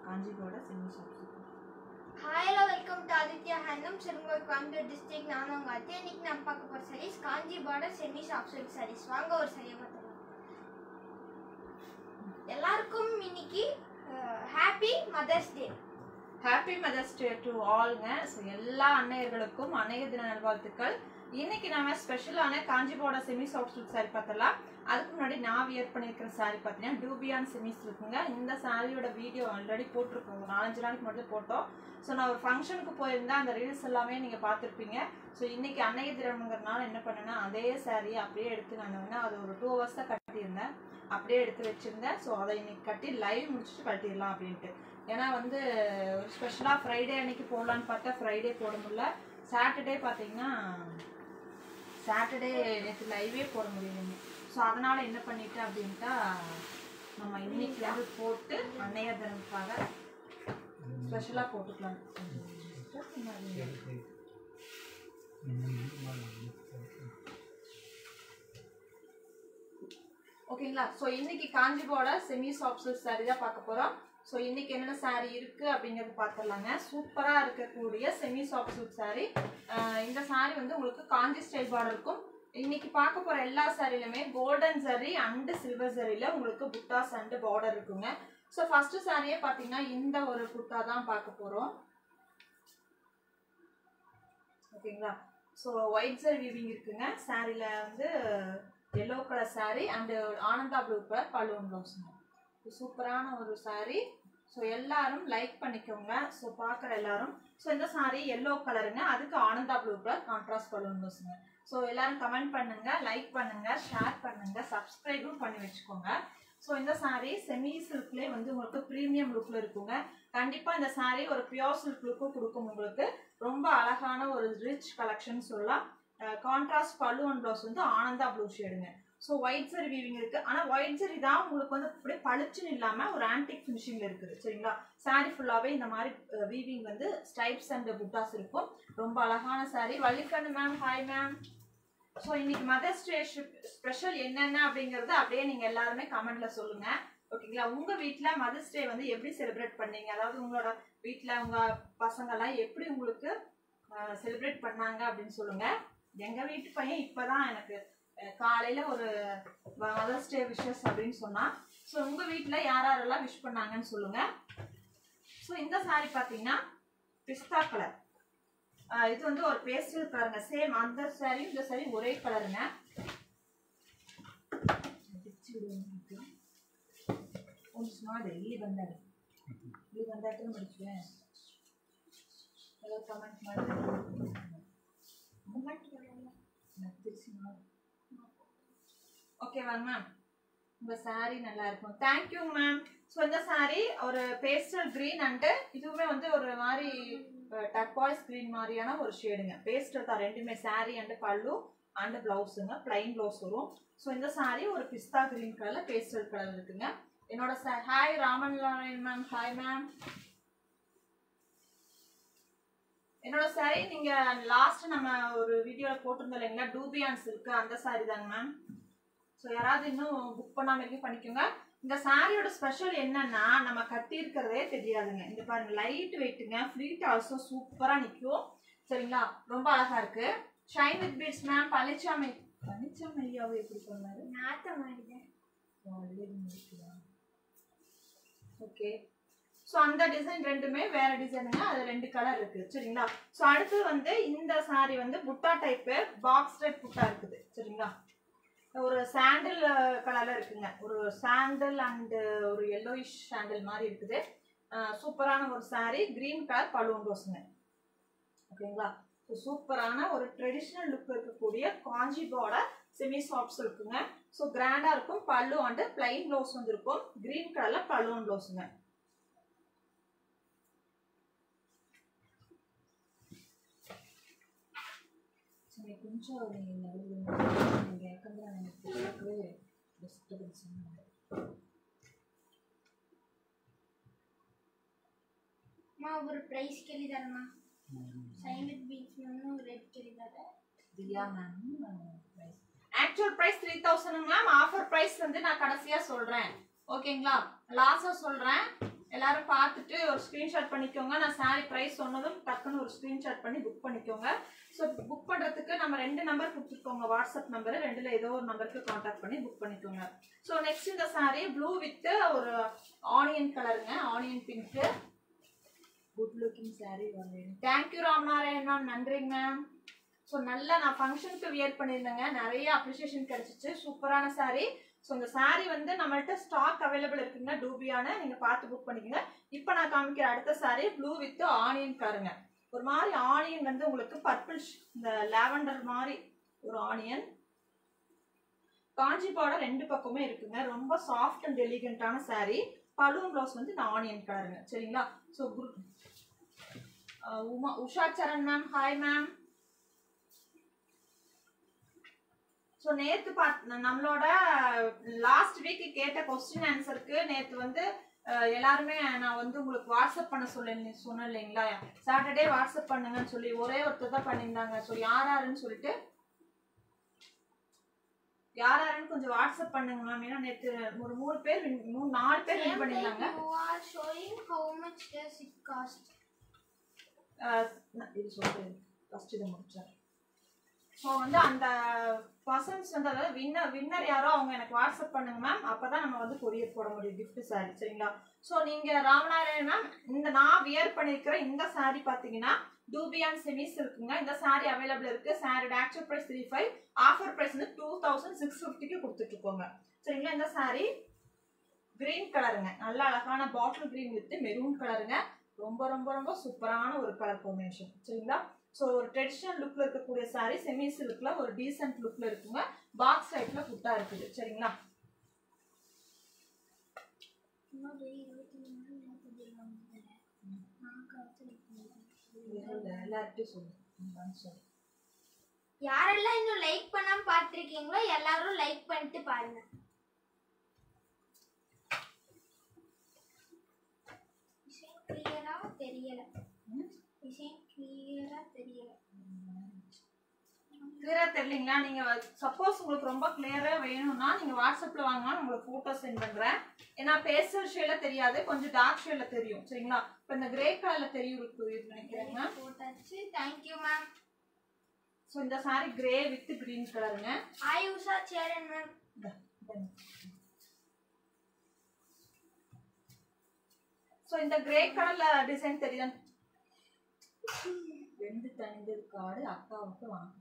காஞ்சிபோட semi soft. Hi hello welcome to Aditya handloom Sirumugai Coimbatore district. நான் உங்கள் அத்தியா. இன்னைக்கு நம்ம பார்க்க போகிற saris Kanchi border semi soft silk saris. வாங்க ஒரு சரியை பார்த்துக்கலாம். எல்லாருக்கும் இன்னைக்கு happy mother's day. Happy mother's day to ஆல்ங்க. ஸோ எல்லா அன்னையர்களுக்கும் அன்னைய தின நல்வாழ்த்துக்கள். இன்னைக்கு நம்ம ஸ்பெஷலான காஞ்சிபோட செமி சாஃப்ட் சில்க் சாரி பார்த்தலாம். அதுக்கு முன்னாடி நான் வியர் பண்ணியிருக்கிற சாரி பார்த்தீங்கன்னா டூபியான் செமிஸ் இருக்குங்க. இந்த சாரியோட வீடியோ ஆல்ரெடி போட்டிருக்கோங்க, 4-5 நாளைக்கு மட்டும் போட்டோம். ஸோ நான் ஒரு ஃபங்க்ஷனுக்கு போயிருந்தேன், அந்த ரீல்ஸ் எல்லாமே நீங்கள் பார்த்துருப்பீங்க. ஸோ இன்னைக்கு அன்னைய தினம்ங்கிறதுனால என்ன பண்ணேன்னா அதே சாரியை அப்படியே எடுத்து நான் வேணா அது ஒரு 2 hours தான் கட்டியிருந்தேன், அப்படியே எடுத்து வச்சுருந்தேன். ஸோ அதை இன்னைக்கு கட்டி லைவ் முடிச்சுட்டு கட்டிடலாம் அப்படின்ட்டு. ஏன்னா வந்து ஒரு ஸ்பெஷலாக ஃப்ரைடே அன்னைக்கு போடலான்னு பார்த்தா ஃப்ரைடே போட முடியல. சாட்டர்டே பார்த்தீங்கன்னா சாட்டர்டே நேற்று லைவே போட முடியலைங்க. ஸோ அதனால் என்ன பண்ணிட்டேன் அப்படின்ட்டா நம்ம இன்னைக்கு வந்து போட்டு அன்னைய தினத்துக்காக ஸ்பெஷலாக போட்டுக்கலாம். ஓகேங்களா? ஸோ இன்னைக்கு காஞ்சிபோட செமி சாஃப்ட் சில்க் சாரி தான் பார்க்க போகிறோம். ஸோ இன்னைக்கு என்னென்ன சாரி இருக்கு அப்படிங்கிறது பார்த்துடலாங்க. சூப்பராக இருக்கக்கூடிய செமி சாஃப்ட் சில்க் சாரி. இந்த சாரி வந்து உங்களுக்கு காஞ்சி ஸ்டைல் பார்டர் இருக்கும். இன்னைக்கு பார்க்க போகிற எல்லா சாரிலுமே கோல்டன் சரி அண்டு சில்வர் சரியில் உங்களுக்கு புட்டாஸ் அண்டு பார்டர் இருக்குங்க. ஸோ ஃபர்ஸ்ட் சாரியே பார்த்தீங்கன்னா இந்த ஒரு புட்டா தான் பார்க்க போகிறோம். ஓகேங்களா? ஸோ ஒயிட் சரி வீவிங் இருக்குங்க. சாரியில் வந்து yellow colour sari and Ananda blue colour balloon ப்ளவுஸுங்க. சூப்பரான ஒரு சாரி. ஸோ எல்லாரும் லைக் பண்ணிக்கோங்க. ஸோ பார்க்குற எல்லாரும். ஸோ இந்த சாரி எல்லோ கலருங்க, அதுக்கு Ananda blue colour contrast balloon ப்ளவுஸுங்க. ஸோ எல்லாரும் கமெண்ட் பண்ணுங்க, லைக் பண்ணுங்க, ஷேர் பண்ணுங்க, சப்ஸ்கிரைபும் பண்ணி வச்சுக்கோங்க. ஸோ இந்த சாரீ செமி சில்க்லேயே வந்து உங்களுக்கு ப்ரீமியம் லுக்கில் இருக்குங்க. கண்டிப்பாக இந்த சாரீ ஒரு பியோர் சில்க் லுக்கும் கொடுக்கும். உங்களுக்கு ரொம்ப அழகான ஒரு ரிச் கலெக்ஷன் சொல்லலாம். கான்ட்ராஸ்ட் பல்லு அண்ட் ப்ளவுஸ் வந்து ஆனந்தா ப்ளூ ஷேடுங்க. ஸோ ஒயிட் சரி வீவிங் இருக்குது. ஆனால் ஒயிட் சரி தான் உங்களுக்கு வந்து அப்படியே பளிச்சுன்னு இல்லாமல் ஒரு ஆன்டிக் ஃபினிஷிங்கில் இருக்குது. சரிங்களா? சாரீ ஃபுல்லாகவே இந்த மாதிரி வீவிங் வந்து ஸ்டைப்ஸ் அண்ட் புட்டாஸ் இருக்கும். ரொம்ப அழகான sari. Vallikannu ma'am, hi ma'am. So இன்னைக்கு மதர்ஸ் டே ஸ்பெஷல் என்னென்ன அப்படிங்கிறது அப்படியே நீங்கள் எல்லாருமே கமெண்ட்ல சொல்லுங்க. ஓகேங்களா? உங்கள் வீட்டில் மதர்ஸ் டே வந்து எப்படி செலிப்ரேட் பண்ணீங்க, அதாவது உங்களோட வீட்டில் உங்கள் பசங்கள்லாம் எப்படி உங்களுக்கு செலிப்ரேட் பண்ணாங்க அப்படின்னு சொல்லுங்க. எங்கள் வீட்டு பையன் இப்போதான் எனக்கு காலையில் ஒரு மதர்ஸ் டே விஷஸ் அப்படின்னு சொன்னான். ஸோ உங்கள் வீட்டில் யாரெல்லாம் விஷ் பண்ணாங்கன்னு சொல்லுங்க. ஸோ இந்த சாரி பார்த்தீங்கன்னா பிஸ்தா கலர். இது வந்து ஒரு பேஸ்டல் கலருங்க. சேம் அந்த சாரி இந்த சாரி ஒரே கலருங்க. ಇಲ್ಲಿ ಬಂದಾಗ முடிச்சுவேன். கமெண்ட் ಮಾಡಿ ஓகேவா மேம்? உங்க சாரி நல்லா இருக்கும். Thank you ma'am. ஸோ இந்த சாரி ஒரு பேஸ்டல் கிரீன் அண்டு இதுவுமே வந்து ஒரு மாதிரி டர்பாய்ஸ் கிரீன் மாதிரியான ஒரு ஷேடுங்க. பேஸ்டல் தான் ரெண்டுமே. சாரி அண்டு பல்லு அண்டு பிளவுஸுங்க, பிளைன் பிளவுஸ் வரும். ஸோ இந்த சாரி ஒரு பிஸ்தா கிரீன் கலர்ல பேஸ்டல் கலர் இருக்குங்க. என்னோட hi Raman ma'am, hi ma'am. என்னோட சாரி நீங்க லாஸ்ட் நம்ம ஒரு வீடியோல போட்டிருந்தோம் இல்லைங்களா, டூபியான்ஸ் இருக்கு, அந்த சாரி தாங்க மேம். ஸோ யாராவது இன்னும் புக் பண்ணாம இருக்கு பண்ணிக்கோங்க. இந்த சாரியோட ஸ்பெஷல் என்னன்னா நம்ம கட்டி இருக்கிறதே தெரியாதுங்க. இந்த பாருங்க லைட் வெயிட்டுங்க, ஃப்ளீட் ஆல்சோ சூப்பரா நிற்கும். சரிங்களா? ரொம்ப அழகா இருக்கு. Shine with beads ma'am. Palanichamy ஐயாவை எப்படி சொன்னாரு? ஓகே. ஸோ அந்த டிசைன் ரெண்டுமே வேற டிசைனுங்க. அது 2 கலர் இருக்கு. சரிங்களா? ஸோ அடுத்து வந்து இந்த சாரி வந்து புட்டா டைப்பு பாக்ஸ் டைப் புட்டா இருக்குது. சரிங்களா? ஒரு சாண்டில் கலர்ல இருக்குங்க. ஒரு சாண்டில் அண்ட் ஒரு எல்லோயிஷ் சாண்டில் மாதிரி இருக்குது. சூப்பரான ஒரு சாரி. கிரீன் கலர் பலூன் ரோஸுங்க. ஓகேங்களா? சூப்பரான ஒரு ட்ரெடிஷ்னல் லுக் இருக்கக்கூடிய காஞ்சிபோட செமி சாஃப்ட் சில்க்குங்க. ஸோ கிராண்டா இருக்கும். பல்லு அண்டு பிளைன் ப்ளவுஸ் வந்து இருக்கும். கிரீன் கலர்ல பலூன் ப்ளவுஸுங்க. கொஞ்சம் ஒரு ಪ್ರೈಸ್ ಕೇಳಿದಾರಮ್ಮ. ಶೈನ್ ವಿತ್ ಬೀಚ್ ರೆಡ್ ಕೇಳಿದ್ದಾರೆ. Priya ma'am actual price 3000 ma'am. Offer price வந்து நான் கடைசியா சொல்றேன். ஓகேங்களா? லாஸ்டா சொல்றேன். எல்லாரும் பார்த்துட்டு ஒரு ஸ்கிரீன்ஷாட் பண்ணிக்கோங்க. நான் சாரி பிரைஸ் சொன்னதும் டக்குன்னு ஒரு ஸ்கிரீன்ஷாட் பண்ணி புக் பண்ணிக்கோங்க. ஸோ புக் பண்றதுக்கு நம்ம 2 நம்பர் கொடுத்துருக்கோங்க. வாட்ஸ்அப் நம்பர் 2ல ஏதோ ஒரு நம்பருக்கு கான்டாக்ட் பண்ணி புக் பண்ணிக்கோங்க. ஸோ நெக்ஸ்ட் இந்த சாரி ப்ளூ வித் ஒரு ஆனியன் கலருங்க. Onion pink. Good looking sorry. Thank you Ramanarayan ma'am. நன்றிங்க மேம். ஸோ நல்லா நான் ஃபங்க்ஷனுக்கு வியர் பண்ணியிருந்தேங்க. நிறைய அப்ரிசியேஷன் கிடைச்சிச்சு. சூப்பரான சாரி. ஸோ இந்த சாரி வந்து நம்மள்ட்ட ஸ்டாக் அவைலபிள் இருக்குங்க. டூபியான நீங்க பார்த்து புக் பண்ணிக்கோங்க. இப்போ நான் காமிக்கிற அடுத்த சாரி ப்ளூ வித் ஆனியன் கலருங்க. ஒரு மாதிரி ஆனியன் வந்து உங்களுக்கு பர்பிள் இந்த லாவெண்டர் மாதிரி ஒரு ஆனியன். காஞ்சி பார்டர் 2 பக்கமே இருக்குங்க. ரொம்ப சாஃப்ட் அண்ட் எலிகண்டான சாரி. பலூன் ப்ளவுஸ் வந்து இந்த ஆனியன் கலருங்க. சரிங்களா? So Usha Saran ma'am. Hi ma'am. So நேற்று நம்மளோட லாஸ்ட் வீக் கேட்ட கொஸ்டின் ஆன்சருக்கு நேற்று வந்து எல்லாருமே நான் வந்து உங்களுக்கு வாட்ஸ்அப் பண்ண சொன்னேன் இல்லைங்களா? சாட்டர்டே வாட்ஸ்அப் பண்ணுங்கன்னு சொல்லி ஒரே ஒருத்தர் தான் பண்ணியிருந்தாங்க. ஸோ யாருன்னு சொல்லிட்டு யாருன்னு கொஞ்சம் வாட்ஸ்அப் பண்ணுங்க மேம். ஏன்னா நேற்று ஒரு 3 பேர் 4 பேர் வின் பண்ணியிருந்தாங்க. இது சொல்றேன் ஃபர்ஸ்ட் இதை முடிச்சேன். ஸோ வந்து அந்த பர்சன்ஸ் வந்து அதாவது வின்னர் யாரோ அவங்க எனக்கு வாட்ஸ்அப் பண்ணுங்க மேம். அப்பதான் நம்ம வந்து கொரியர் போட முடியும் கிஃப்ட் சாரி. சரிங்களா? ஸோ நீங்க ராமநாராயண் மேம் இந்த நான் வியர் பண்ணிருக்கிற இந்த சாரி பாத்தீங்கன்னா டூபியான் செமிஸ் இருக்குங்க. இந்த சாரி அவைலபிள் இருக்கு. சாரியோட ஆக்சுவல் பிரைஸ் 35. ஆஃபர் பிரைஸ் வந்து 2650க்கு கொடுத்துட்டு இருக்கோங்க. சரிங்களா? இந்த சாரி கிரீன் கலருங்க. நல்ல அழகான பாட்டில் கிரீன் வித் மெரூன் கலருங்க. ரொம்ப ரொம்ப ரொம்ப சூப்பரான ஒரு கலர் காம்பினேஷன். சரிங்களா? ஸோ ஒரு ட்ரெடிஷனல் லுக்ல இருக்கக்கூடிய சாரி செமி சில்க்ல ஒரு டீசென்ட் லுக்ல இருக்குங்க. பாக்ஸ் டைப்ல புட்டா இருக்குது. சரிங்களா? யாரெல்லாம் இன்னும் லைக் பண்ணாம பார்த்திருக்கீங்களோ எல்லாரும் லைக் பண்ணிட்டு பாருங்க. கிளியரா தெரியல. கிளியரா தெரியலீங்களா? நீங்க சப்போஸ் உங்களுக்கு ரொம்ப கிளியரா வேணும்னா நீங்க வாட்ஸ்அப்ல வாங்க. உங்களுக்கு போட்டோ சென்ட் பண்றேன். ஏன்னா பேஸ்டல் ஷேட்ல தெரியாது, கொஞ்சம் டார்க் ஷேட்ல தெரியும். சரிங்களா? இப்போ இந்த கிரே கலர்ல தெரியும் நினைக்கிறேங்க. போட்டாச்சு. Thank you ma'am. சோ இந்த சாரி கிரே வித் கிரீன் கலருங்க. Hi Usha Cheran ma'am. So இந்த கிரே கலர்ல டிசைன் தெரியுதா? வெந்து தணிந்தது காடு அக்காவுக்கு வாங்க.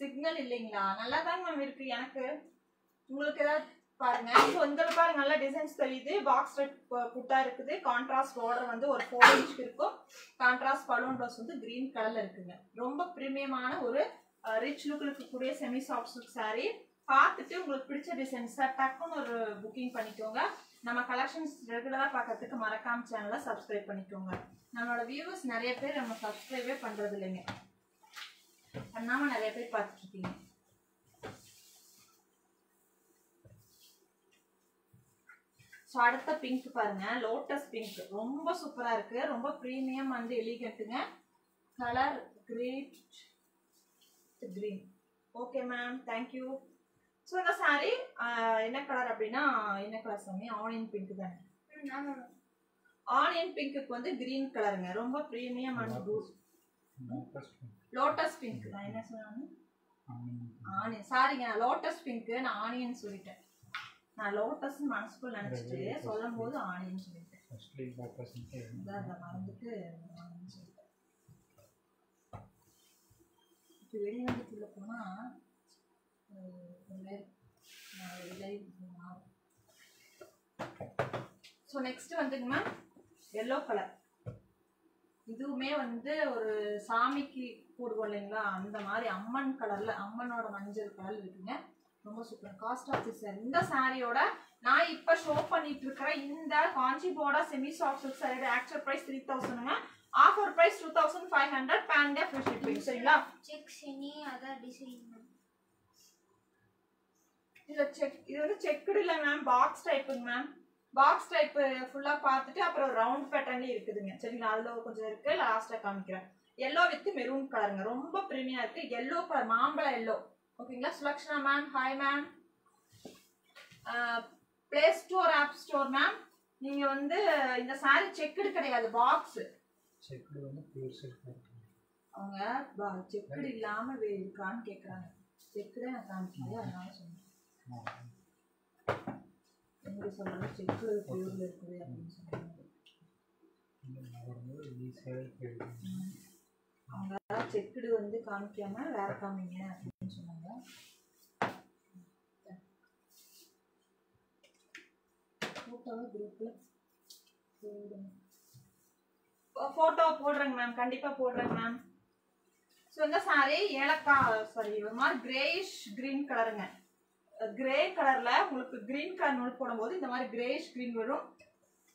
சிக்னல் இல்லைங்களா? நல்லா தான் மேம் இருக்கு எனக்கு. உங்களுக்கு ஏதாவது பாருங்க. ஸோ இந்த பாருங்க நல்ல டிசைன்ஸ் தெரியுது. பாக்ஸ் ரெட் புட்டா இருக்குது. கான்ட்ராஸ்ட் பார்டர் வந்து ஒரு 4 இன்ச் இருக்கும். கான்ட்ராஸ்ட் பலூன் ப்ளவுஸ் வந்து கிரீன் கலர்ல இருக்குங்க. ரொம்ப பிரீமியமான ஒரு ரிச் லுக் இருக்கக்கூடிய செமி சாஃப்ட் சில்க் சாரி. பார்த்துட்டு உங்களுக்கு பிடிச்ச டிசைன்ஸ் டக்குன்னு ஒரு புக்கிங் பண்ணிக்கோங்க. நம்ம கலெக்ஷன்ஸ் ரெகுலரா பார்க்கறதுக்கு மறக்காம சேனலை சப்ஸ்கிரைப் பண்ணிக்கோங்க. நம்மளோட வியூவர்ஸ் நிறைய பேர் நம்ம சப்ஸ்கிரைபே பண்றது இல்லைங்க. பண்ணாம நிறைய பேர் பார்த்துட்டு இருக்கீங்க. ஸோ அடுத்த பிங்க் பாருங்க. லோட்டஸ் பிங்க் ரொம்ப சூப்பரா இருக்கு. ரொம்ப ப்ரீமியம் அண்ட் எலிகண்ட்டுங்க. Colour great green. Okay ma'am, thank you. So இந்த சாரி என்ன கலர் அப்படின்னா என்ன கலர் சாமி? ஆனியன் பிங்க் தானே? ஆனியன் பிங்க்கு வந்து கிரீன் கலருங்க. ரொம்ப premium and good. Lotus pink. நான் என்ன சொன்னாங்க? ஆனியன். சாரிங்க, நான் லோட்டஸ் பிங்க் நான் ஆனியன் சொல்லிட்டேன். நான் லோட்டஸ் மனசுக்குள்ள நினைச்சிட்டு சொல்லும் போது ஆனியன் சொல்லிட்டேன். மறந்துட்டு ஆனியன் சொல்லிட்டேன். இப்போ வெளிநாட்டுக்குள்ள போனா ஸோ நெக்ஸ்ட் வந்துங்கம்மா எல்லோ கலர். இதுவுமே வந்து ஒரு சாமிக்கு போடுவோம் இல்லைங்களா, அந்த மாதிரி அம்மன் கலர்ல அம்மனோட மஞ்சள் கலர் இருக்குங்க. ரொம்ப super. Cost of this sari இந்த சாரியோட நான் இப்ப ஷோ பண்ணிட்டு இருக்கிற இந்த காஞ்சி போர்டா செமி சாஃப்ட் சில்க் சாரியோட ஆக்சுவல் பிரைஸ் 3000ங்க. ஆஃபர் பிரைஸ் 2500 பேண்ட் ஃப்ரீ ஷிப்பிங். சரிங்களா? செக் செனி அத டிசைன் இது வந்து செக்குடு இல்ல ma'am, box type ma'am. Box type ஃபுல்லா பார்த்துட்டு அப்புறம் ரவுண்ட் பேட்டர்ன்ல இருக்குதுங்க. சரிங்களா? அதுல கொஞ்சம் இருக்கு, லாஸ்டா காமிக்கிறேன். எல்லோ வித் மெரூன் கலருங்க. ரொம்ப பிரீமியா இருக்கு. எல்லோ கலர், மாம்பழ எல்லோ. ஓகேங்களா. Sulakshana ma'am, hi ma'am. Play store app store ma'am. நீங்க வந்து இந்த சாரி செக்குடு கிடையாது, பாக்ஸ். செக்குடு வந்து பியூர் சில்க். அவங்க செக்குடு இல்லாம இருக்கான்னு கேக்குறாங்க. செக்குடே நான் காமிக்கலையே, அதனால சொன்னேன். எங்க சொல்றது செக்குடு பியூர்ல இருக்குது அப்படின்னு சொன்னாங்க. அவங்க செக்குடு வந்து காமிக்காம வேற காமிங்க அப்படின்னு சொன்னாங்க. போட்டோ போடுறேங்க மேம், கண்டிப்பா போடுறேங்க மேம். ஸோ இந்த சாரி ஒரு மாதிரி கிரேயிஷ் கிரீன் கலருங்க. கிரே கலர்ல உங்களுக்கு கிரீன் கலர் நூல் போடும்போது இந்த மாதிரி கிரேயிஷ் கிரீன் வரும்.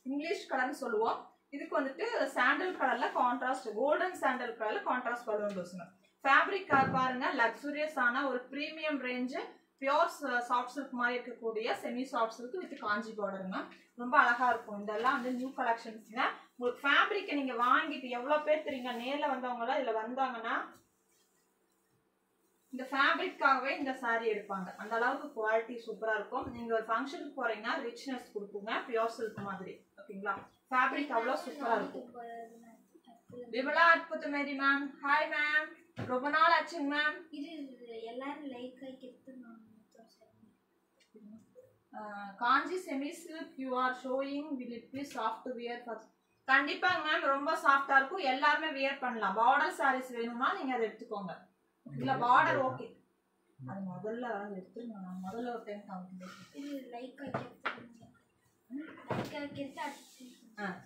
இங்கிலீஷ் கலர்னு சொல்லுவோம். இதுக்கு வந்துட்டு சாண்டல் கலர்ல கான்ட்ராஸ்ட், கோல்டன் சாண்டல் கலர்ல கான்ட்ராஸ்ட் பலூன் ப்ளவுஸ்ங்க. ஃபேப்ரிக் பாருங்க, லக்ஸூரியஸான ஒரு premium range pure soft silk மாதிரி இருக்கக்கூடிய செமி சாஃப்ட் சில்க் வித் காஞ்சி பார்டருங்க. ரொம்ப அழகா இருக்கும். இதெல்லாம் வந்து நியூ கலெக்ஷன்ஸ்ங்க. உங்களுக்கு ஃபேப்ரிக்கை நீங்க வாங்கிட்டு எவ்வளவு பேர் தெரியுங்க, நேரில் வந்தவங்களாம் இதுல வந்தாங்கன்னா இந்த ஃபேப்ரிக்காகவே இந்த சாரி எடுப்பாங்க. அந்த அளவுக்கு குவாலிட்டி சூப்பரா இருக்கும். நீங்க ஒரு ஃபங்க்ஷனுக்கு போறீங்கன்னா ரிச்னஸ் கொடுக்குங்க, பியோர் சில்க் மாதிரி. ஓகேங்களா. ஃபேப்ரிக் அவ்வளோ சூப்பரா இருக்கும். விமலா அற்புத மேரி மேம், ஹாய் மேம். ரொம்ப நாள் ஆச்சுங்க மேம். இது எல்லாரும் like Kanchi semi silk you are showing, will it be soft to wear first? கண்டிப்பாங்க மேம், ரொம்ப சாஃப்டா இருக்கும். எல்லாருமே வியர் பண்ணலாம். பார்டர் சாரீஸ் வேணும்னா நீங்க அதை எடுத்துக்கோங்க. இல்ல பார்டர் ஓகே, அது முதல்ல எடுத்துருங்க. நான் முதல்ல ஒரு டைம் காமிக்கிறேன். இது லைக்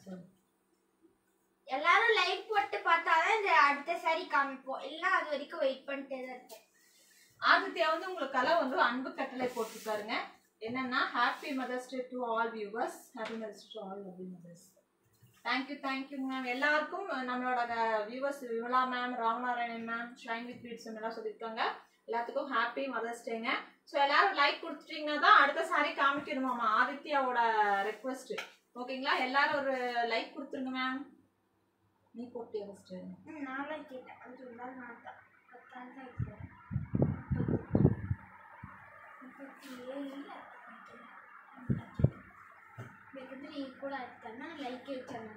சரி. எல்லாரும் லைக் போட்டு பார்த்தாதான் இந்த அடுத்த சாரி காமிப்போம். இல்லைன்னா அது வரைக்கும் வெயிட் பண்ணிட்டே தான் இருப்போம். ஆதித்யா வந்து உங்களுக்கெல்லாம் வந்து அன்பு கட்டளை போட்டுருக்காருங்க. என்னன்னா happy mother's day to all viewers. Happy mothers to all lovely mothers. Thank you ma'am. எல்லாருக்கும் நம்மளோட viewers Vimala ma'am, Ramanarayanan ma'am, shine with beads எல்லாம் சொல்லியிருக்காங்க. எல்லாத்துக்கும் ஹாப்பி மதர்ஸ் டேங்க. ஸோ எல்லாரும் லைக் கொடுத்துட்டீங்கன்னா தான் அடுத்த சாரி காமிக்கணுமாமா, ஆதித்யாவோட ரெக்வஸ்ட். ஓகேங்களா. எல்லாரும் ஒரு லைக் கொடுத்துருங்க மேம். நீ போட்டியா ஃபர்ஸ்ட்? நானும் கேட்டேன். அது இருந்தால் நான் தான் 10 கூட எடுத்தேன்னா லைக் வச்சேன்.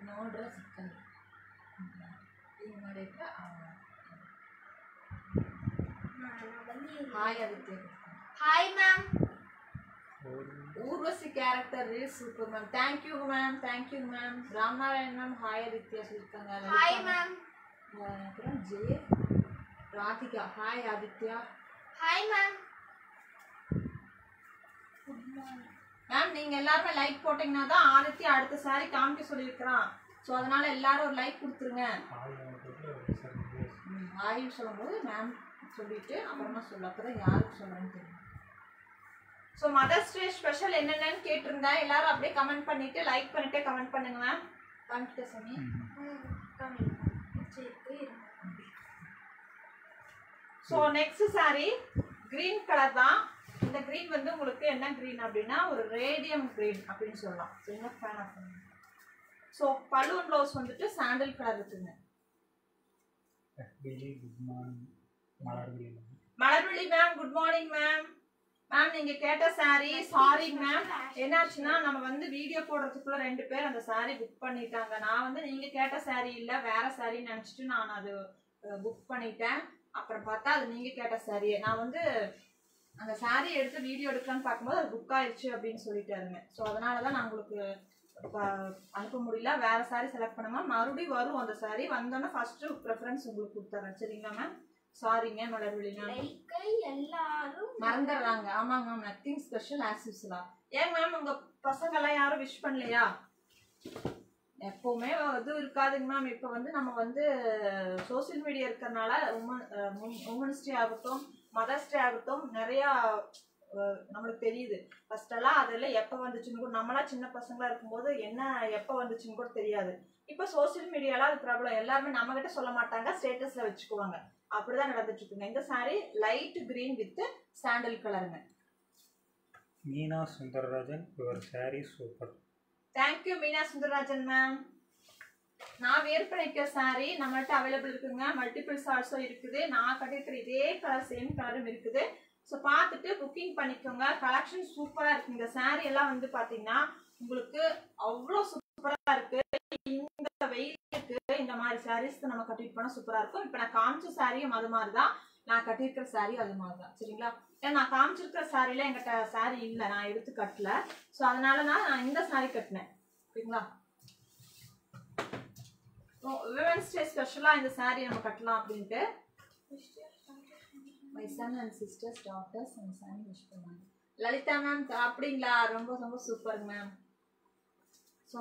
ನೋಡ್ರೆ ಸಿಕ್ಕಲ್ಲ ಈಗ ಮಾಡಿದ್ರೆ hi Aditya. Hi ma'am. Urvashi character ರೀ super ma'am. Thank you ma'am. Ramanarayan ma'am hi Aditya சொல்லிருக்காங்க. Hi ma'am. அப்புறம் J Radhika hi Aditya. Hi ma'am. Ma'am நீங்க எல்லாரும் லைக் போட்டீங்கன்னா தான் ஆதித்யா அடுத்த சாரி காமிக்க சொல்லியிருக்கிறான். ஸோ அதனால எல்லாரும் ஒரு லைக் கொடுத்துருங்க. ஹாய் சொல்லும்போது மேம் சொல்லிட்டு அப்புறமா சொல்ல, அப்பதான் யாருக்கு சொல்றேன்னு தெரியும். ஸோ மதர்ஸ் டே ஸ்பெஷல் என்னென்னு கேட்டிருந்தேன். எல்லாரும் அப்படியே கமெண்ட் பண்ணிட்டு லைக் பண்ணிட்டு கமெண்ட் பண்ணுங்க மேம். காமிக்க சாமி. So next sorry green colour தான். இந்த கிரீன் வந்து உங்களுக்கு என்ன கிரீன் அப்படின்னா ஒரு ரேடியம் கிரீன் அப்படின்னு சொல்லலாம். சரிங்களா. ஃபேன் ஆஃப் பண்ணுங்க. ஸோ பலூன் ப்ளவுஸ் வந்துட்டு சாண்டல் கலர் இருக்குங்க. Malarvizhi ma'am good morning ma'am. Ma'am நீங்க கேட்ட சாரி சாரி மேம். என்னாச்சுன்னா நம்ம வந்து வீடியோ போடுறதுக்குள்ள 2 பேர் அந்த சாரி புக் பண்ணிட்டாங்க. நான் வந்து நீங்க கேட்ட சாரி இல்ல வேற சாரி நினைச்சிட்டு நான் அது புக் பண்ணிட்டேன். அப்புறம் பார்த்தா அது நீங்க கேட்ட சாரியே. நான் வந்து அந்த சாரி எடுத்து வீடியோ எடுக்கலான்னு பார்க்கும்போது அது புக் ஆயிடுச்சு அப்படின்னு சொல்லிட்டாருங்க. ஸோ அதனாலதான் நான் உங்களுக்கு அனுப்ப முடியல. வேற சாரி செலக்ட் பண்ணுமா மறுபடியும் வரும். அந்த சாரி வந்தோன்னா ஃபர்ஸ்ட் ப்ரெஃபரன்ஸ் உங்களுக்கு கொடுத்துறேன். சரிங்களா மேம். சாரிங்க மலர்விழி மேம். எல்லாரும் மறந்துடுறாங்க. ஆமாங்க மேம். நத்திங் ஸ்பெஷல் ஆஸ் யூசுவலா. ஏன் மேம் உங்க பசங்க எல்லாம் யாரும் விஷ் பண்ணலையா? எப்பவுமே இது இருக்காதுங்க மேம். இப்போ வந்து நம்ம வந்து சோசியல் மீடியா இருக்கிறதுனால உமன்ஸ் டே ஆகட்டும் மதர்ஸ் டே ஆகட்டும் நிறையா நம்மளுக்கு தெரியுது. ஃபர்ஸ்ட் எல்லாம் அதெல்லாம் எப்போ வந்துச்சுன்னு கூட நம்மளாம் சின்ன பசங்களா இருக்கும்போது என்ன எப்போ வந்துச்சுன்னு கூட தெரியாது. இப்போ சோசியல் மீடியால அது ப்ராப்ளம். எல்லாருமே நம்ம கிட்ட சொல்ல மாட்டாங்க, ஸ்டேட்டஸ்ல வச்சுக்குவாங்க. அப்படிதான் நடந்துட்டு இருக்குங்க. இந்த sari light green with sandal கலருங்க. Meena Sundararajan your sari super. Thank you Meena Sundararajan ma'am. நான் வேர் பண்ணிக்கிற saree நம்மள்ட்ட அவைலபிள் இருக்குங்க. மல்டிபிள்ஸ் ஆல்சோ இருக்குது. நான் கட்டிருக்கிற இதே கலர் சேம் கலரும் இருக்குது. ஸோ பார்த்துட்டு புக்கிங் பண்ணிக்கோங்க. கலெக்ஷன் சூப்பராக இருக்கு. இந்த saree எல்லாம் வந்து பார்த்தீங்கன்னா உங்களுக்கு அவ்வளோ சூப்பராக இருக்கு. இந்த வெயிலுக்கு இந்த மாதிரி சாரீஸ்க்கு நம்ம கட்டிட்டு போனால் சூப்பராக இருக்கும். இப்போ நான் காமிச்ச சாரியும் அது மாதிரி தான், நான் கட்டியிருக்கிற சாரி அது மாதிரி தான். சரிங்களா? ஏன்னா நான் காமிச்சிருக்கிற சாரியில எங்கிட்ட சாரி இல்லை, நான் எடுத்து கட்டல. ஸோ அதனால நான் இந்த சாரி கட்டினேன். ஓகேங்களா? விமென்ஸ் டே ஸ்பெஷலாக இந்த சாரி நம்ம கட்டலாம் அப்படின்ட்டு my son and sisters doctors and son wish பண்ணாங்க. லலிதா மேம் அப்படிங்களா? ரொம்ப ரொம்ப சூப்பர் மேம். ஸோ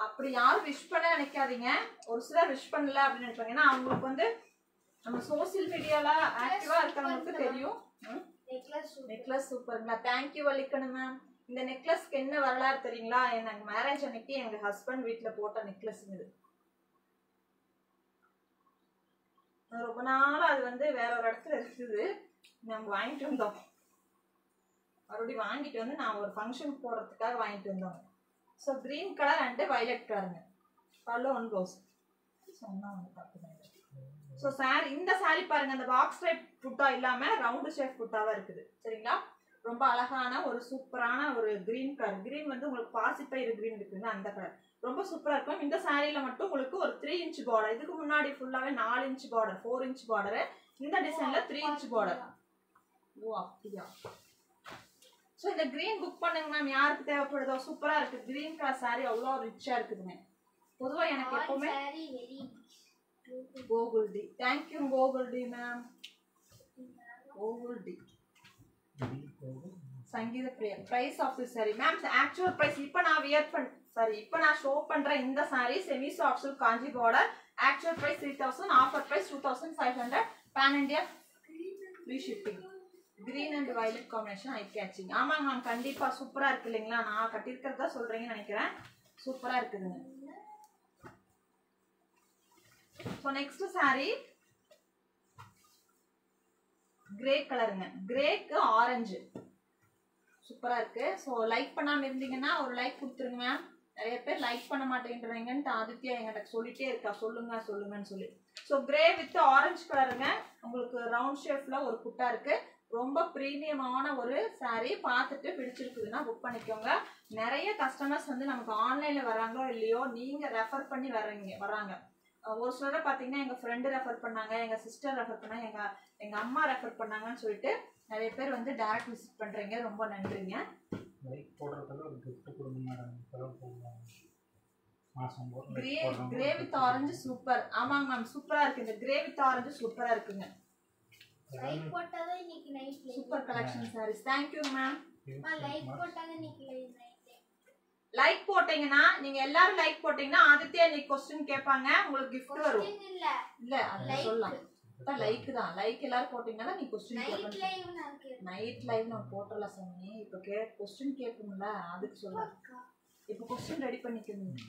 அப்படி யாரும் விஷ் பண்ண நினைக்காதீங்க. ஒரு சிலர் விஷ் பண்ணல அப்படின்னு நினைப்பாங்க. ஏன்னா அவங்களுக்கு வந்து நம்ம சோசியல் மீடியால ஆக்டிவா இருக்கிறவங்களுக்கு தெரியும். நெக்லஸ் சூப்பருங்களா? தேங்க்யூ வலிக்கணும் மேம். இந்த நெக்லஸ்க்கு என்ன வரலாறு தெரியுங்களா? எனக்கு மேரேஜ் அன்னைக்கு எங்க ஹஸ்பண்ட் வீட்டுல போட்ட நெக்லஸ் இது. ரொம்ப நாள் அது வந்து வேற ஒரு இடத்துல இருக்குது. நம்ம வாங்கிட்டு வந்தோம். மறுபடியும் வாங்கிட்டு வந்து நான் ஒரு ஃபங்க்ஷன் போடுறதுக்காக வாங்கிட்டு வந்தோம். So green colour and violet கலருங்க. பல்லு ஒன் ப்ளவுஸ் சொன்னா வந்து பார்த்துக்கோங்க. ஸோ சாரி இந்த சாரி பாருங்க, அந்த பாக்ஸ் டைப் புட்டா இல்லாம ரவுண்டு ஷேப் புட்டாவா இருக்குது. சரிங்களா? ரொம்ப அழகான ஒரு சூப்பரான ஒரு கிரீன் கலர். கிரீன் வந்து உங்களுக்கு பாசிப்பயிறு கிரீன் இருக்குங்க, அந்த கலர் ரொம்ப சூப்பரா இருக்கும். இந்த சாரியில மட்டும் உங்களுக்கு ஒரு 3 இன்ச் பார்டர். இதுக்கு முன்னாடி ஃபுல்லாவே 4 இன்ச் பார்டர், 4 இன்ச் பார்டர். இந்த டிசைன்ல 3 இன்ச் பார்டர். ஓ அப்படியா? ஸோ இந்த கிரீன் புக் பண்ணுங்க மேம், யாருக்கு தேவைப்படுதோ. சூப்பரா இருக்கு. கிரீன் கலர் சாரி அவ்வளோ ரிச்சா இருக்குதுங்க. பொதுவாக எனக்கு எப்பவுமே கோகுல்டி. Thank you கோகுல்டி ma'am. கோகுல்டி Sangeetha Priya. Price of the sari ma'am, actual price இப்போ நான் இப்போ நான் ஷோ பண்ற இந்த sari semi soft silk Kanchi border. Actual price 3000, offer price 2500. Pan India free shipping. Green and violet combination eye catching. ஆமாங்க மேம், கண்டிப்பா சூப்பரா இருக்கு இல்லைங்களா? நான் கட்டியிருக்கிறதா சொல்றீங்கன்னு நினைக்கிறேன். சூப்பரா இருக்குதுங்க. ஸோ நெக்ஸ்ட் சாரி கிரே கலருங்க. கிரேக்கு ஆரஞ்சு சூப்பரா இருக்கு. ஸோ லைக் பண்ணாம இருந்தீங்கன்னா ஒரு லைக் கொடுத்துருங்க மேம். நிறைய பேர் லைக் பண்ண மாட்டேங்கிறீங்கன்ட்டு ஆதித்யா எங்கிட்ட சொல்லிட்டே இருக்கா, சொல்லுங்க சொல்லுங்கன்னு சொல்லி. ஸோ கிரே வித் ஆரஞ்சு கலருங்க. உங்களுக்கு ரவுண்ட் ஷேப்ல ஒரு குட்டா இருக்கு. ரொம்ப பிரீமியமான ஒரு சாரி. பார்த்துட்டு பிடிச்சிருக்குதுன்னா புக் பண்ணிக்கோங்க. நிறைய கஸ்டமர்ஸ் வந்து நமக்கு ஆன்லைன்ல வராங்களோ இல்லையோ, நீங்க ரெஃபர் பண்ணி வராங்க. ஒரு சிலரை பார்த்தீங்கன்னா எங்க ஃப்ரெண்டு ரெஃபர் பண்ணாங்க, எங்க சிஸ்டர் ரெஃபர் பண்ணாங்க, எங்க அம்மா ரெஃபர் பண்ணாங்கன்னு சொல்லிட்டு நிறைய பேர் வந்து டைரக்ட் விசிட் பண்றீங்க. ரொம்ப நன்றிங்க. லைக் போடுறதுல ஒரு gift கொடுங்க மேடம். இப்பதான் போடுவாங்க மாசம் போற கிரே வித் ஆரஞ்சு சூப்பர். ஆமாங்க மேம், சூப்பரா இருக்கு. இந்த கிரே வித் ஆரஞ்சு சூப்பரா இருக்குங்க. லைக் போட்டாதான் இன்னைக்கு night super collection sarees. Thank you ma'am. Like போட்டாதான் இன்னைக்கு நைட். லைக் போட்டீங்கன்னா நீங்க எல்லாரும் லைக் போட்டீங்கன்னா ஆதித்யா இன்னைக்கு क्वेश्चन கேட்பாங்க, உங்களுக்கு gift வரும். இல்ல அது சொல்லலாம். இப்ப லைக் தான். லைக் எல்லாரும் போட்டீங்கன்னா நீ क्वेश्चन கேட்பீங்க. நைட் லைவ் நான் போட்டல சொன்னே. இப்போ क्वेश्चन கேட்பீங்களா? அதுக்கு சொல்றேன். இப்போ क्वेश्चन ரெடி பண்ணிக்கணும்.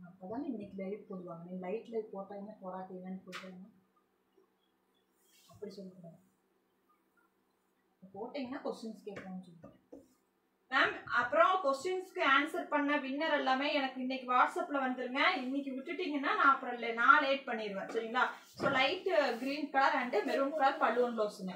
அப்பதான் இன்னைக்கு லைவ் போடுவாங்க. நீ லைட் லைவ் போட்டாங்கன்னா போடாட்டீங்கன்னு சொல்றாங்க. அப்படி சொல்லுங்க. போட்டீங்கன்னா क्वेश्चंस கேட்கணும்னு சொல்லுங்க மேம். அப்புறம் क्वेश्चंसக்கு ஆன்சர் பண்ண வின்னர் எல்லாமே எனக்கு இன்னைக்கு வாட்ஸ்அப்ல வந்துருங்க. இன்னைக்கு விட்டுட்டீங்கன்னா நான் அப்புறம் நான் லேட் பண்ணிடுவேன். சரிங்களா? So light green colour and maroon colour பல்லுவன் ப்ளவுஸுங்க.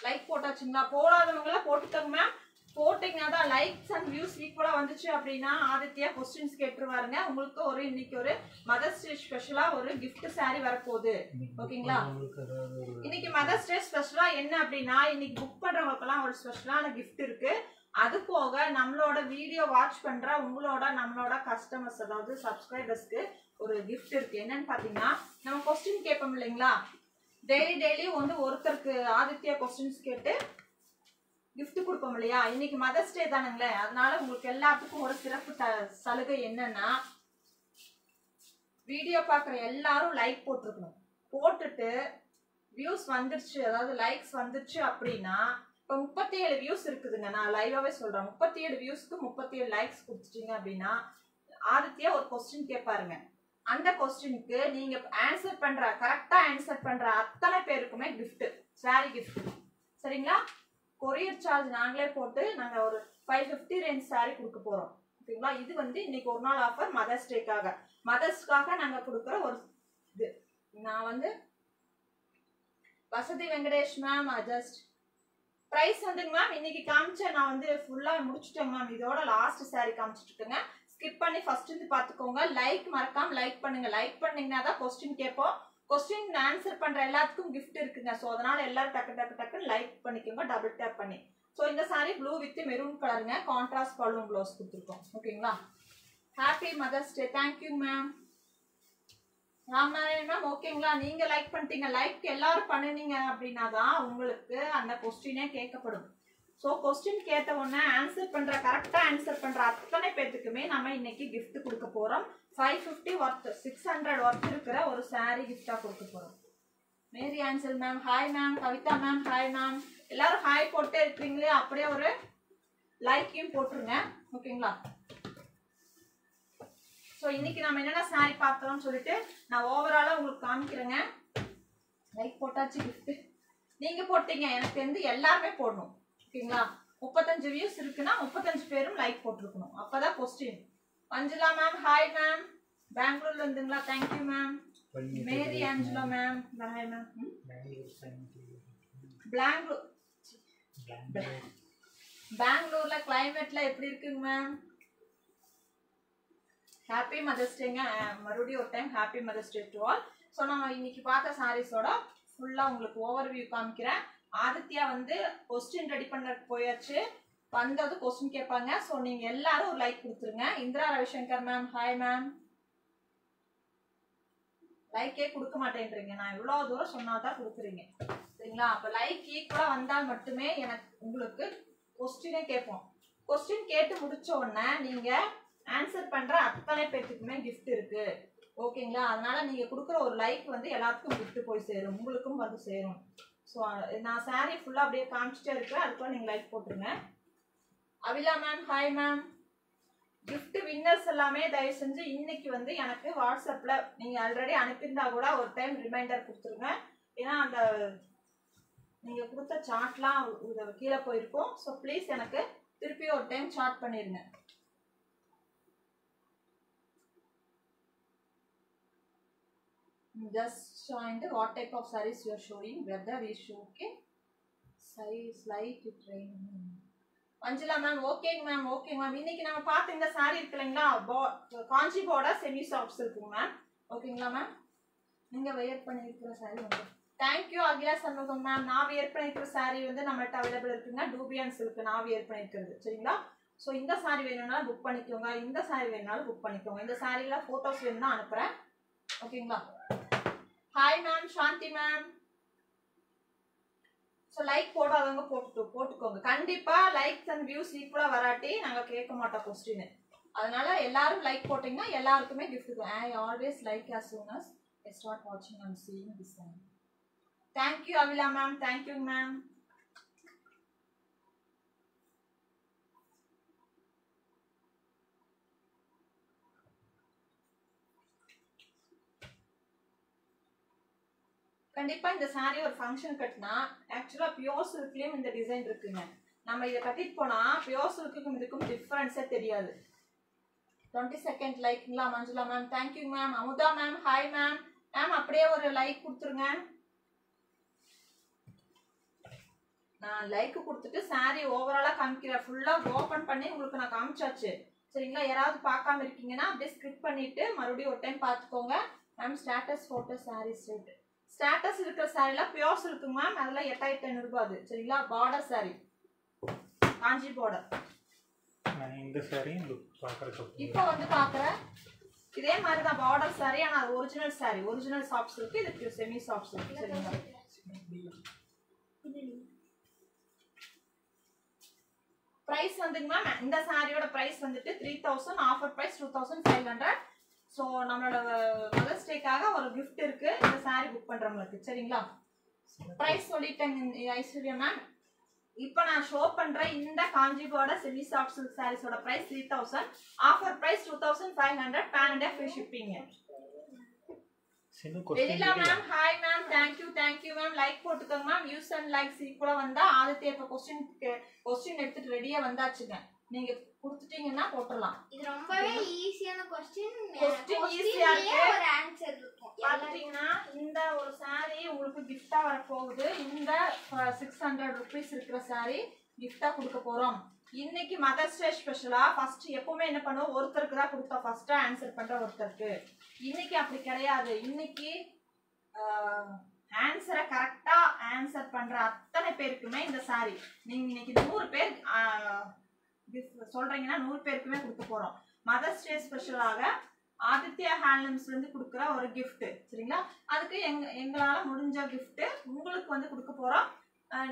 லைக் போட்டாச்சுங்களா? போடாதவங்கள போட்டுக்கோங்க மேம். போட்டிங்கன்னா தான் லைக்ஸ் அண்ட் வியூஸ் ஈக்குவலா வந்துச்சு அப்படின்னா ஆதித்யா क्वेश्चंस கேட்டுருவாருங்க. உங்களுக்கு இன்னைக்கு ஒரு மதர்ஸ் டே ஸ்பெஷலா ஒரு gift saree வரப்போகுது. ஓகேங்களா? இன்னைக்கு மதர்ஸ் டே ஸ்பெஷலா என்ன அப்படின்னா, இன்னைக்கு புக் பண்றவங்களுக்கெல்லாம் ஒரு ஸ்பெஷலான gift இருக்கு. அது போக நம்மளோட வீடியோ வாட்ச் பண்ற நம்மளோட கஸ்டமர்ஸ், அதாவது சப்ஸ்கிரைபர்ஸ்க்கு ஒரு gift இருக்கு. என்னன்னு பாத்தீங்கன்னா, நம்ம क्वेश्चन கேட்போம் இல்லைங்களா? டெய்லி வந்து ஒருத்தருக்கு ஆதித்யா क्वेश्चंस கேட்டு gift கொடுப்போம் இல்லையா? இன்னைக்கு மதர்ஸ் டே தானுங்களே, அதனால உங்களுக்கு எல்லாத்துக்கும் ஒரு சிறப்பு சலுகை என்னன்னா, வீடியோ பார்க்குற எல்லாரும் லைக் போட்டுருக்கணும். போட்டுட்டு வியூஸ் வந்துருச்சு, அதாவது லைக்ஸ் வந்துருச்சு அப்படின்னா, இப்போ 37 வியூஸ் இருக்குதுங்க. நான் லைவாவே சொல்றேன். 37 வியூஸ்க்கு 37 லைக்ஸ் கொடுத்துட்டீங்க அப்படின்னா ஆதித்யா ஒரு क्वेश्चन கேட்பாருங்க. அந்த क्वेश्चनக்கு நீங்க கரெக்டா ஆன்சர் பண்ற அத்தனை பேருக்குமே gift, சாரி gift. சரிங்களா? கொரியர் சார்ஜ் நாங்களே போட்டு நாங்க ஒரு 550 ரேஞ்ச் சாரி கொடுக்க போறோம். ஓகேங்களா. இது வந்து இன்னைக்கு ஒரு நாள் ஆஃபர் மதர்ஸ் டேக்காக, மதர்ஸ்க்காக நாங்க கொடுக்குற ஒரு இது. நான் வந்து வசதி வெங்கடேஷ் மேம் ஜஸ்ட் பிரைஸ் வந்துங்க மேம் இன்னைக்கு காமிச்ச நான் வந்து ஃபுல்லா முடிச்சுட்டேங்க மேம். இதோட லாஸ்ட் சாரி காமிச்சிட்டு இருக்கேங்க. ஸ்கிப் பண்ணி ஃபர்ஸ்ட் இருந்து பாத்துக்கோங்க. லைக் மறக்காம லைக் பண்ணுங்க. லைக் பண்ணீங்கன்னா தான் கொஸ்டின் கேட்போம். கொஸ்டின் ஆன்சர் பண்ற எல்லாத்துக்கும் கிஃப்ட் இருக்குங்க. ஸோ அதனால எல்லாரும் டக்குன்னு லைக் பண்ணிக்கோங்க டபுள் டேப் பண்ணி. ஸோ இந்த சாரி ப்ளூ வித் மெரூன் கலருங்க. கான்ட்ராஸ்ட் பலூன் ப்ளவுஸ் கொடுத்துருக்கோம். ஓகேங்களா. Happy mother's day. Thank you ma'am. Ma'am ஓகேங்களா. நீங்க லைக் பண்ணிட்டீங்க. லைக் எல்லாரும் பண்ணினீங்க அப்படின்னா தான் உங்களுக்கு அந்த கொஸ்டினே கேட்கப்படும். ஸோ கொஸ்டின் கேட்ட உடனே ஆன்சர் பண்ற கரெக்டா ஆன்சர் பண்ற அத்தனை பேத்துக்குமே நம்ம இன்னைக்கு கிஃப்ட் கொடுக்க போறோம். 550 ஒர்த் 600 ஒர்த் இருக்கிற ஒரு சாரி கிஃப்டா கொடுக்க போறோம். மேரி ஆன்சல் ma'am hi ma'am. Kavitha ma'am hi ma'am. எல்லாரும் ஹாய் போட்டே இருக்கீங்களே, அப்படியே ஒரு லைக்கையும் போட்டுருங்க. ஓகேங்களா. ஸோ இன்னைக்கு நம்ம என்னென்ன சாரி பார்த்தோம்னு சொல்லிட்டு நான் ஓவராலா உங்களுக்கு காமிக்கிறேங்க. லைக் போட்டாச்சு, கிஃப்ட் நீங்க போட்டீங்க. எனக்கு வந்து எல்லாருமே போடணும். ஓகேங்களா. 35 வியூஸ் இருக்குன்னா 35 பேரும் லைக் போட்டிருக்கணும். அப்பதான் question. Manjula ma'am hi ma'am. பெங்களூர்ல இருந்துங்களா. Thank you ma'am. Mary Angela ma'am hi ma'am. பெங்களூர்ல கிளைமேட்ல எப்படி இருக்குங்க மேம். Happy mother's டேங்க. மறுபடியும் ஒரு time happy mother's day to all. So நம்ம இன்னைக்கு பார்த்த சாரீஸோட ஃபுல்லாக உங்களுக்கு ஓவர் வியூ காமிக்கிறேன். ஆதித்யா வந்து கொஸ்டின் ரெடி பண்ண போயாச்சு. வந்தது கொஸ்டின் கேட்பாங்க. ஸோ நீங்கள் எல்லாரும் ஒரு லைக் கொடுத்துருங்க. Indira Ravishankar ma'am hi ma'am. லைக்கே கொடுக்க மாட்டேன்றீங்க. நான் எவ்வளோ தூரம் சொன்னாதான் கொடுக்குறீங்க. சரிங்களா. அப்போ லைக் ஈக்குவலாக வந்தால் மட்டுமே எனக்கு உங்களுக்கு கொஸ்டினே கேட்போம். கொஸ்டின் கேட்டு முடிச்ச உடனே நீங்கள் ஆன்சர் பண்ற அத்தனை பேத்துக்குமே கிஃப்ட் இருக்கு. ஓகேங்களா. அதனால நீங்க கொடுக்குற ஒரு லைக் வந்து எல்லாத்துக்கும் கிஃப்ட் போய் சேரும், உங்களுக்கும் வந்து சேரும். ஸோ நான் சாரி ஃபுல்லா அப்படியே காமிச்சிட்டே இருக்கேன். அதுக்குள்ள நீங்க லைக் போட்டுருங்க. Avila ma'am hi ma'am. Gift winners எல்லாமே தயவு செஞ்சு இன்னைக்கு வந்து எனக்கு வாட்ஸ்அப்ல நீங்க ஆல்ரெடி அனுப்பியிருந்தா கூட ஒரு டைம் ரிமைண்டர் கொடுத்துருங்க. ஏன்னா அந்த நீங்க கொடுத்த சார்ட்லாம் கீழே போயிருக்கும். ஸோ ப்ளீஸ் எனக்கு திருப்பி ஒரு டைம் சார்ட் பண்ணிருங்க. Just joined. What type of sarees you are showing? Whether is okay. Size light train. Anjala ma'am, okay ma'am, okay ma'am. இன்னைக்கு நம்ம பார்த்த இந்த saree இருக்குங்களா, காஞ்சி பார்டர் செமி சாஃப்ட் இருக்குங்க மேம். ஓகேங்களா மேம். நீங்க wear பண்ணிருக்கிற saree வந்து Thank you Akila Shanmugam ma'am. நான் wear பண்ணிருக்கிற saree வந்து நம்மட்ட அவேலபிள் இருக்குங்க. டூபியன் சில்க் நான் wear பண்ணிருக்கிறது. சரிங்களா. சோ இந்த saree வேணும்னா புக் பண்ணிக்கோங்க. இந்த saree வேணும்னாலும் புக் பண்ணிக்கோங்க. இந்த சாரீல போட்டோஸ் வேணும்னா அனுப்புறேன். ஓகேங்களா. ஹாய் மேம் சாந்தி மேம். ஸோ லைக் போடாதவங்க போட்டுக்கோங்க. கண்டிப்பா லைக்ஸ் அண்ட் வியூஸ் ஈக்குவலா வராட்டி நாங்க கேட்க மாட்டோம் கொஸ்டின். அதனால எல்லாரும் லைக் போட்டீங்கன்னா எல்லாருக்குமே gift. I always like as soon as I start watching and seeing this one. Thank you Avila ma'am. Thank you ma'am. கண்டிப்பா இந்த சாரி ஒரு ஃபங்க்ஷன் கட்டினா ஆக்சுவலா பியோர் சில்க்லயும் இந்த டிசைன் இருக்குங்க. நம்ம இதை கட்டிட்டு போனா பியோர் சில்க்குக்கும் இதுக்கும் டிஃபரன்ஸே தெரியாது. 22nd லைக்ங்களா Manjula ma'am. Thank you ma'am. Amudha ma'am hi ma'am. Ma'am அப்படியே ஒரு லைக் கொடுத்துருங்க. நான் லைக் கொடுத்துட்டு சாரி ஓவராலா காமிக்கிறேன். ஃபுல்லா ஓபன் பண்ணி உங்களுக்கு நான் காமிச்சாச்சு. சரிங்களா. யாராவது பார்க்காம இருக்கீங்கன்னா அப்படியே ஸ்கிப் பண்ணிட்டு மறுபடியும் ஒரு டைம் பார்த்துக்கோங்க. Ma'am status photo sorry set. Status இருக்கிற சாரில பியோர் சில்க் மேம். அதெல்லாம் 8500 ரூபாய். சரிங்களா. பார்டர் சாரி காஞ்சி பார்டர். இந்த சாரி பாக்குறேன். இப்போ வந்து பாக்குறேன் இதே மாதிரி தான் பார்டர் சாரி. ஆனா அது original sari. Original soft silk. இது செமி சாஃப்ட் சில்க். சரிங்களா. பிரைஸ் வந்துங்க மேம். இந்த சாரியோட பிரைஸ் வந்துட்டு 3000. Offer price 2500. ஸோ நம்மளோட மதர்ஸ் டேக்காக ஒரு கிஃப்ட் இருக்கு இந்த சாரி புக் பண்றவங்களுக்கு. சரிங்களா. பிரைஸ் சொல்லிட்டேன் ஐஸ்வர்யா மேம். இப்போ நான் ஷோ பண்ற இந்த காஞ்சிபோட செமி சாஃப்ட் சில்க் சாரீஸோட price 3000. Offer price 2500. Pan India free shipping. வெளிலா ma'am hi ma'am. Thank you ma'am. Like போட்டுக்கோங்க மேம். யூஸ் அண்ட் லைக்ஸ் ஈக்குவலா வந்தா ஆதித்யா இப்போ கொஸ்டின் எடுத்துட்டு ரெடியா வந்தாச்சுங்க. நீங்க கொடுத்துட்டீங்கன்னா போட்டுடலாம். இது ரொம்பவே ஈஸியான क्वेश्चन. क्वेश्चन ஈஸியா இருக்கு. ஒரு ஆன்சர் இருக்கும். பாத்தீங்கன்னா இந்த ஒரு saree உங்களுக்கு gift-ஆ வர போகுது. இந்த 600 rupees இருக்கிற saree gift-ஆ கொடுக்க போறோம். இன்னைக்கு மதர்ஸ் டே ஸ்பெஷலா ஃபர்ஸ்ட் எப்பவுமே என்ன பண்ணுவோம், ஒருத்தருக்கு தான் கொடுத்தோம் ஃபர்ஸ்ட் ஆன்சர் பண்ற ஒருத்தருக்கு. இன்னைக்கு அப்படி கிடையாது. இன்னைக்கு ஆன்சரை கரெக்டா ஆன்சர் பண்ற அத்தனை பேருக்குமே இந்த saree நீங்க இன்னைக்கு 100 பேர் சொல்றீங்கன்னா 100 பேருக்குமே கொடுக்க போறோம். மதர்ஸ் டே ஸ்பெஷலாக ஆதித்யா ஹேண்ட்லூம்ஸ்ல இருந்து கொடுக்குற ஒரு gift. சரிங்களா? அதுக்கு எங்களால முடிஞ்ச gift உங்களுக்கு வந்து கொடுக்க போறோம்.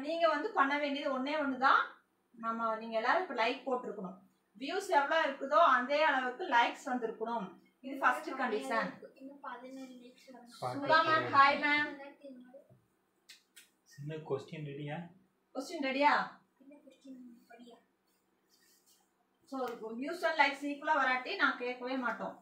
நீங்க வந்து பண்ண வேண்டியது ஒண்ணே ஒண்ணுதான். நீங்க எல்லாரும் இப்ப லைக் போட்டுருக்கணும். வியூஸ் எவ்வளவு இருக்குதோ அதே அளவுக்கு லைக்ஸ் வந்திருக்கணும். இது ஃபர்ஸ்ட் கண்டிஷன். இன்னும் 17 லைக்ஸ் வரணும். Sudha ma'am, hi ma'am. சின்ன क्वेश्चन ரெடியா? क्वेश्चन ரெடியா? இந்த क्वेश्चन படியா. சோ வியூஸ் அண்ட் லைக்ஸ் ஈக்குவலா வராட்டி நான் கேட்கவே மாட்டோம்.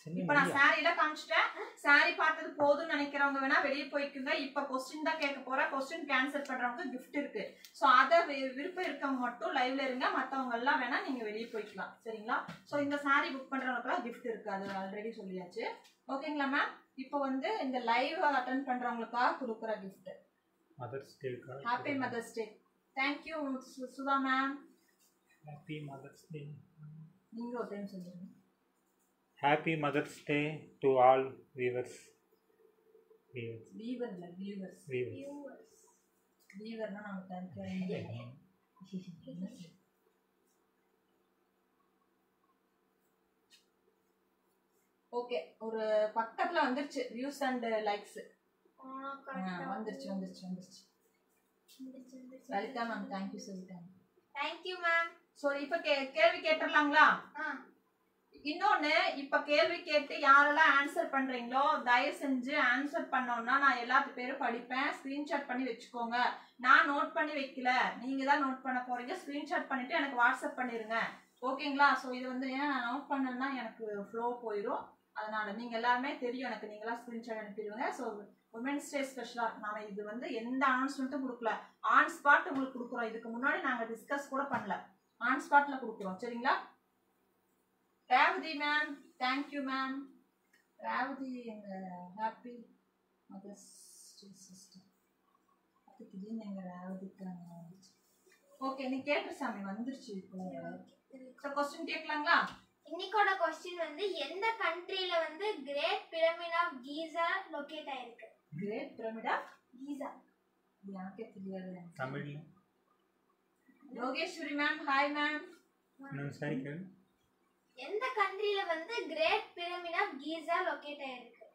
சின்ன இப்போ நான் சாரில காமிச்சிட்டேன். சாரி பார்த்தது போதும்னு நினைக்கிறவங்க வேணா வெளியே போய்க்குங்க. இப்போ क्वेश्चन தான் கேட்க போறேன். क्वेश्चन கேன்சல் பண்றவங்க gift இருக்கு. சோ அத விருப்பம் இருக்கவங்க மட்டும் லைவ்ல இருங்க. மத்தவங்க எல்லாம் வேணா நீங்க வெளியே போய்க்கலாம். சரிங்களா? சோ இந்த சாரி புக் பண்றவங்களுக்கு gift இருக்கு. அது ஆல்ரெடி சொல்லியாச்சு. ஓகேங்களா மேம்? இப்போ வந்து இந்த லைவ் அட்டெண்ட் பண்றவங்களுக்காக கொடுக்குற gift. Mother's day card. Happy mother's day. Thank you Sudha ma'am. Happy mother's day. நீங்க ஒரு டைம் சொல்லுங்க. Happy Mother's Day to all viewers. Viewer இல்ல வியூவர்ஸ். வீவர்னா நமக்கு தெரியும். ஓகே, ஒரு பக்கத்துல வந்துருச்சு வியூஸ் அண்ட் லைக்ஸ். வந்துருச்சு. Welcome ma'am. थैंक यू சொல்லிட்டேன். Thank you ma'am. சோ இப்போ கேள்வி கேட்றலாங்களா? இன்னொன்னு, இப்ப கேள்வி கேட்டு யாரெல்லாம் ஆன்சர் பண்றீங்களோ தயவு செஞ்சு ஆன்சர் பண்ணோம்னா நான் எல்லாத்து பேரும் படிப்பேன். ஸ்கிரீன்ஷாட் பண்ணி வச்சுக்கோங்க. நான் நோட் பண்ணி வைக்கல, நீங்க தான் நோட் பண்ண போறீங்க. ஸ்கிரீன்ஷாட் பண்ணிட்டு எனக்கு வாட்ஸ்அப் பண்ணிருங்க. ஓகேங்களா? ஸோ இது வந்து ஏன் நான் நோட் பண்ணேன்னா எனக்கு ஃப்ளோ போயிடும். அதனால நீங்க எல்லாருமே தெரியும் எனக்கு. நீங்களா ஸ்கிரீன்ஷாட் அனுப்பிடுங்க. ஸோ உமன்ஸ் டே ஸ்பெஷலா நாம இது வந்து எந்த அனௌன்ஸ்மெண்ட்டும் கொடுக்கல. ஆன் ஸ்பாட் உங்களுக்கு கொடுக்குறோம். இதுக்கு முன்னாடி நாங்க டிஸ்கஸ் கூட பண்ணல. ஆன் ஸ்பாட்ல கொடுக்குறோம். சரிங்களா? ராவதி மேம், தேங்க்யூ மேம். ராவதி எங்க ஹாப்பி மதர்ஸ் டே சிஸ்டர். அதுக்கு திடீர்னு எங்க ராவதிக்காங்க வந்துச்சு. ஓகே, நீ கேட்டு சாமி வந்துருச்சு. இப்போ கொஸ்டின் கேட்கலாங்களா? இன்னைக்கோட क्वेश्चन வந்து எந்த கண்ட்ரில வந்து great pyramid of Giza locate ஆயிருக்கு? Great pyramid of Giza. யாருக்கே தெரியாது. தமிழ்ல. Yogeshwari ma'am, hi ma'am. நான் சரி கேளு. எந்த கண்ட்ரில வந்து great pyramid of Giza locate ஆயிருக்கு?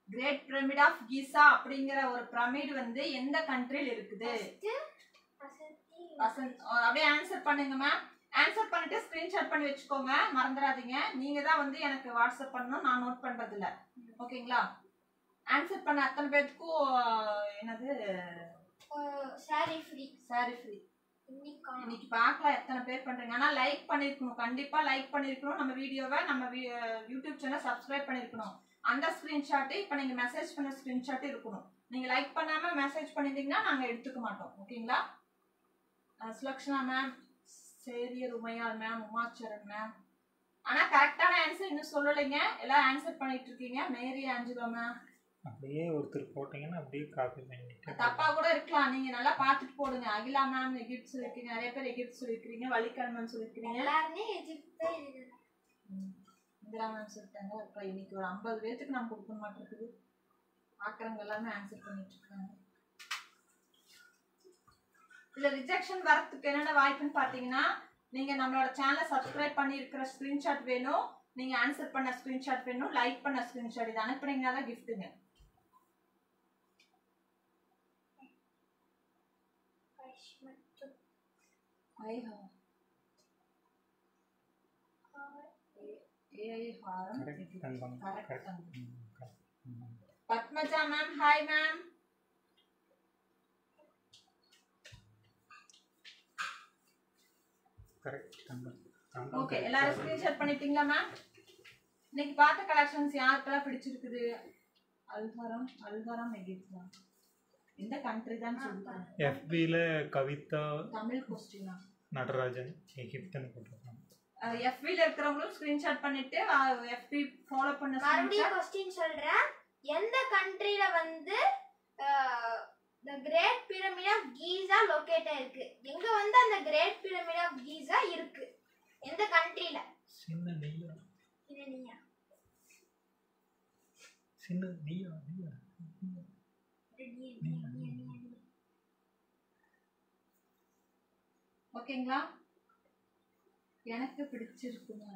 கிரேட் பிரமிட் ஆஃப் கீசா அப்படிங்கிற ஒரு பிரமிட் வந்து எந்த கண்ட்ரில இருக்குது? அப்படியே ஆன்சர் பண்ணுங்க மேம். ஆன்சர் பண்ணிட்டு ஸ்கிரீன்ஷாட் பண்ணி வச்சுக்கோங்க. மறந்துடாதீங்க. நீங்க தான் வந்து எனக்கு வாட்ஸ்அப் பண்ணணும். நான் நோட் பண்றது இல்ல. ஓகேங்களா? ஆன்சர் பண்ண அத்தனை பேருக்கும் என்னது சாரி ஃப்ரீ. இன்னைக்கு பார்க்கலாம் எத்தனை பேர் பண்றீங்க. ஆனா லைக் பண்ணிருக்கணும். கண்டிப்பா லைக் பண்ணிருக்கணும். நம்ம வீடியோவை நம்ம யூடியூப் சேனல் சப்ஸ்கிரைப் பண்ணிருக்கணும். அந்த ஸ்கிரீன்ஷாட் இப்ப நீங்க மெசேஜ் பண்ண ஸ்கிரீன்ஷாட் இருக்கணும். நீங்க லைக் பண்ணாம மெசேஜ் பண்ணிட்டீங்கன்னா நாங்க எடுத்துக்க மாட்டோம். ஓகேங்களா? சுலக்ஷனா மேம், சேரியர் உமையால் மேம், உமாச்சரன் மேம். ஆனா கரெக்டான ஆன்சர் இன்னும் சொல்லலைங்க. எல்லாம் ஆன்சர் பண்ணிட்டு இருக்கீங்க. Mary Angelo ma'am. அப்படியே ஒருத்தர் போட்டீங்கன்னா அப்படியே காப்பி பண்ணிட்டு தப்பா கூட இருக்கலாம். நீங்க நல்லா பாத்துட்டு போடுங்க. அகிலா மேம் எகிப்ட் சொல்லிருக்கீங்க. நிறைய பேர் எகிப்ட் சொல்லிருக்கீங்க. வலிக்கல்மன் சொல்லிருக்கீங்க. எல்லாருமே எகிப்ட் தான் எழுதுறாங்க. இந்திரா மேம் சொல்லிட்டாங்க. அப்புறம் இன்னைக்கு ஒரு 50 பேருக்கு நம்ம கொடுக்க மாட்டேங்குது. பாக்குறவங்க எல்லாமே ஆன்சர் பண்ணிட்டு இருக்காங்க. இதுல ரிஜெக்ஷன் வரதுக்கு என்னென்ன வாய்ப்புன்னு பாத்தீங்கன்னா, நீங்க நம்மளோட சேனலை சப்ஸ்கிரைப் பண்ணி இருக்கிற ஸ்கிரீன்ஷாட் வேணும். நீங்க ஆன்சர் பண்ண ஸ்கிரீன்ஷாட் வேணும். லைக் பண்ண ஸ்கிரீன்ஷாட் இது அனுப்புனீங்கன்னா தான் கிஃப்ட்டுங்க. Padmaja ma'am, hi ma'am. Okay, எல்லாரும் ஸ்கிரீன்ஷாட் பண்ணிட்டீங்களா மேம்? இன்னைக்கு பார்த்த கலெக்ஷன்ஸ் யாருக்கெல்லாம் பிடிச்சிருக்குது? அல்காரம் எகிப்தா எந்த கண்ட்ரி தான் சொல்லுங்க. FB ல கவிதா தமிழ் கொஸ்டினா நடராஜன் எகிப்தன் போட்டுருக்காங்க. எஃபில இருக்கிறவங்களும் ஸ்கிரீன்ஷாட் பண்ணிட்டு எஃபி ஃபாலோ பண்ண மறுபடியும் क्वेश्चन சொல்றேன். எந்த கண்ட்ரில வந்து the great pyramid of giza locate இருக்கு? எங்க வந்து அந்த great pyramid of giza இருக்கு? எந்த கண்ட்ரில? சின்னனியா ஓகேங்களா? எனக்கு பிடிச்சிருக்குங்க.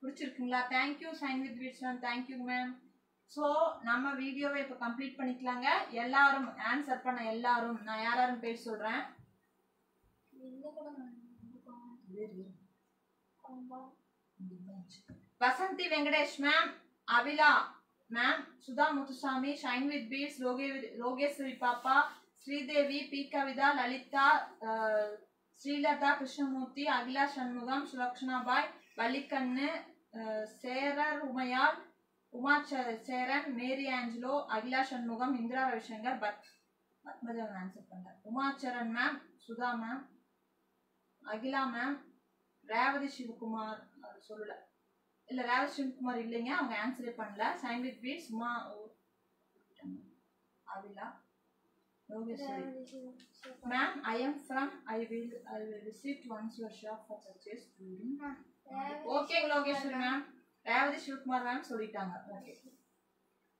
பிடிச்சிருக்குங்களா? தேங்க்யூ சைன் வித் விட்ஸ் தேங்க்யூ மேம். ஸோ நம்ம வீடியோவை இப்போ கம்ப்ளீட் பண்ணிக்கலாங்க. எல்லாரும் ஆன்சர் பண்ண எல்லாரும் நான் யாரும் பேர் சொல்கிறேன். Vasanthi Venkatesh ma'am, Abhila ma'am, Sudha Muthusamy, shine with beads, ரோகேஸ்வரி பாப்பா, ஸ்ரீதேவி, பி கவிதா, லலிதா, ஸ்ரீலதா, கிருஷ்ணமூர்த்தி, அகிலா சண்முகம், சுலக்ஷனா பாய், வள்ளிக்கண்ணு, சேரர் Umayal, Uma Cheran, Mary Angelo, Akila Shanmugam, Indira Ravishankar, Padmaja answer பண்ண, Umacharan ma'am, Sudha ma'am, Akila ma'am, Revathi Sivakumar சொல்லல, இல்ல ரேவதி சிவகுமார் இல்லைங்க, அவங்க ஆன்சரே பண்ணல. Shine with beads, Uma, Akila, ma'am, I am from, I will visit once your shop for purchase. Okay Lokeshwari ma'am, Revathi Sivakumar ma'am சொல்லிட்டாங்க. ஓகே,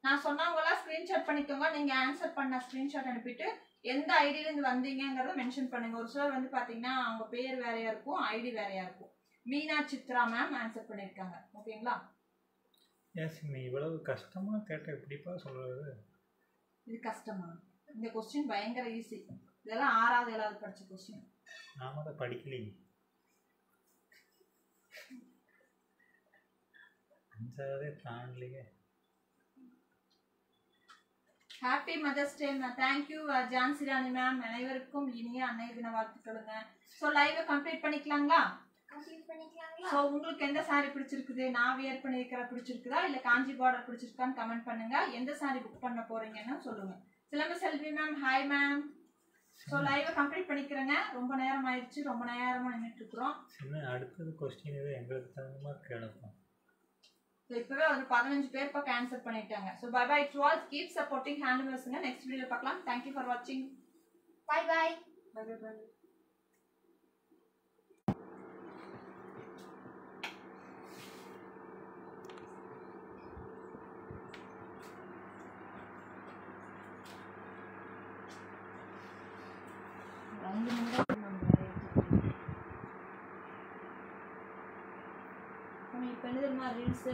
நான் சொன்னவங்களாம் ஸ்கிரீன்ஷாட் பண்ணிக்கோங்க. நீங்க ஆன்சர் பண்ண ஸ்கிரீன்ஷாட் அனுப்பிட்டு எந்த ஐடியில இருந்து வந்தீங்கங்கறத மென்ஷன் பண்ணுங்க. ஒரு சிலர் வந்து பாத்தீங்கன்னா அவங்க பேர் வேறையா இருக்கும், ஐடி வேறையா இருக்கும். மீனா சித்ரா மேம் ஆன்சர் பண்ணிருக்காங்க. ஓகேங்களா? எஸ், நீ இவ்வளவு கஷ்டமா கேட்ட எப்படிப்பா சொல்றது? இது கஷ்டமா? இந்த क्वेश्चन பயங்கர ஈஸி. இதெல்லாம் 6வது 7வது படிச்ச क्वेश्चन. நாம அத படிக்கலையே. 5வது தாண்டலையே. Happy mother's day ma'am. Thank you Jhansi Rani ma'am. அனைவருக்கும் இனிய அன்னைய தின வாழ்த்துக்களுங்க. ஸோ லைவை கம்ப்ளீட் பண்ணிக்கலாங்களா? ஸோ உங்களுக்கு எந்த சாரி பிடிச்சிருக்குது, நான் வியர் பண்ணியிருக்கிற பிடிச்சிருக்குதா, இல்லை காஞ்சி பார்டர் பிடிச்சிருக்கான்னு கமெண்ட் பண்ணுங்க. எந்த சாரி புக் பண்ண போறீங்கன்னு சொல்லுங்க. Silambu Selvi ma'am, hi ma'am. So லைவை கம்ப்ளீட் பண்ணிக்கிறேங்க. ரொம்ப நேரம் ஆயிடுச்சு, ரொம்ப நேரமாக நின்றுட்டு இருக்கிறோம். அடுத்தது கொஸ்டின் இது எங்களுக்கு தகுந்த மாதிரி கேட்போம். இப்பவே ஒரு 15 பேர் பக்கம் ஆன்சர் பண்ணிட்டாங்க. So bye bye to all, keep supporting ஹேண்ட்லூம்ஸ்ங்க. நெக்ஸ்ட் வீடியோ பார்க்கலாம். தேங்க்யூ ஃபார் வாட்சிங். Bye bye. Bye bye bye. இப்போ என்ன தெரியுமா ரீல்ஸு